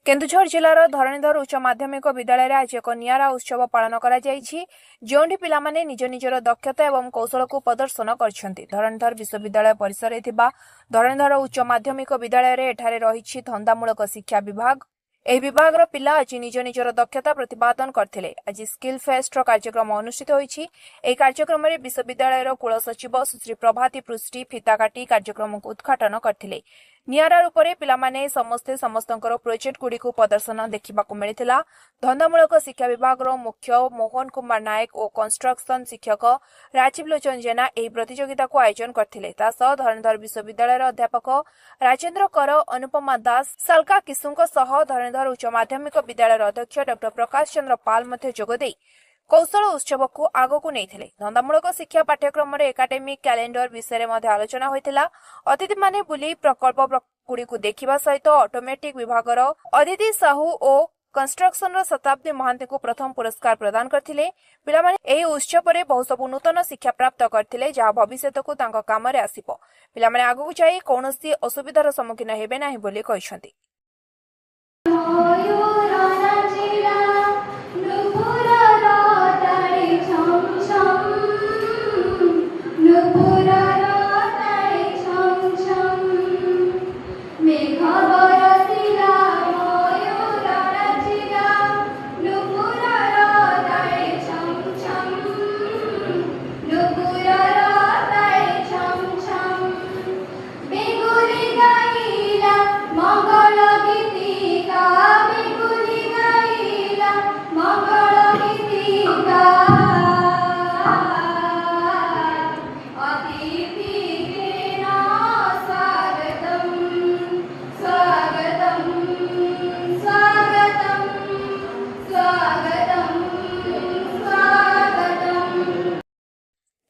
केन्दुझर जिलार धरणीधर उच्च माध्यमिक विद्यालय आज एक निरा उत्सव पालन कर जोटी पिलामाने निज निजर दक्षता और कौशल को प्रदर्शन करछंती। धरणीधर विश्वविद्यालय परिसर धरणीधर उच्च माध्यमिक विद्यालय एठारे रही धंदामूलक शिक्षा विभाग। ଏହି ବିଭାଗର ପିଲା ଆଜି ନିଜ ନିଜର ଦକ୍ଷତା ପ୍ରତିପାଦନ କରିଥିଲେ। ଆଜି ସ୍କିଲ୍ ଫେଷ୍ଟର କାର୍ଯ୍ୟକ୍ରମ ଅନୁଷ୍ଠିତ ହୋଇଛି। ଏହି କାର୍ଯ୍ୟକ୍ରମରେ ବିଶ୍ୱବିଦ୍ୟାଳୟର କୁଳସଚିବ ସୁଶ୍ରୀ ପ୍ରଭାତୀ ପୃଷ୍ଟି ଫିତା କାଟି କାର୍ଯ୍ୟକ୍ରମକୁ ଉଦ୍ଘାଟନ କରିଥିଲେ। ନିଆରା ରୂପରେ ପିଲାମାନେ ସମସ୍ତେ ସମସ୍ତଙ୍କର ପ୍ରୋଜେକ୍ଟ ଗୁଡ଼ିକୁ ପ୍ରଦର୍ଶନ ଦେଖିବାକୁ ମିଳିଥିଲା। ଧନ୍ଦାମୂଳକ ଶିକ୍ଷା ବିଭାଗର ମୁଖ୍ୟ ମୋହନ କୁମାର ନାୟକ ଓ କନଷ୍ଟ୍ରକ୍ସନ ଶିକ୍ଷକ ରାଜୀବ ଲୋଚନ ଜେନା ଏହି ପ୍ରତିଯୋଗିତାକୁ ଆୟୋଜନ କରିଥିଲେ। ତା ସହ ଧରଣୀଧର ବିଶ୍ୱବିଦ୍ୟାଳୟର ଅଧ୍ୟାପକ ରାଜେନ୍ଦ୍ର କର, ଅନୁପମା ଦାସ, ସାଲକା କିଶୁଙ୍କ ସହ ଧରଣୀଧର उच्च माध्यमिक विद्यालय अध्यक्ष डॉ प्रकाश चंद्र पाल जोगदे कौशल उत्सव को आगक नहीं। धंदामूलक शिक्षा पाठ्यक्रम एकाडेमिक कैलेंडर विषय में आलोचना होता। अतिथि माने बुली प्रकल्प गुड़ी को देखा सहित ऑटोमेटिक विभाग अदिति साहू और कंस्ट्रक्शन शताब्दी महांती को प्रथम पुरस्कार प्रदान करथिले। पिलामाने एही उत्सव रे बहु सब नूतन शिक्षा प्राप्त करथिले जहा भविष्यत को तांका काम रे आसीबो। पिलामाने आगु जाई कोनोसी असुविधार सम्मुखीन हेबे नाही बोली कहिसंती।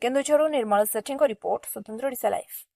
केन्दुझर निर्मल सेठी रिपोर्ट स्वतंत्र ओडिशा लाइव।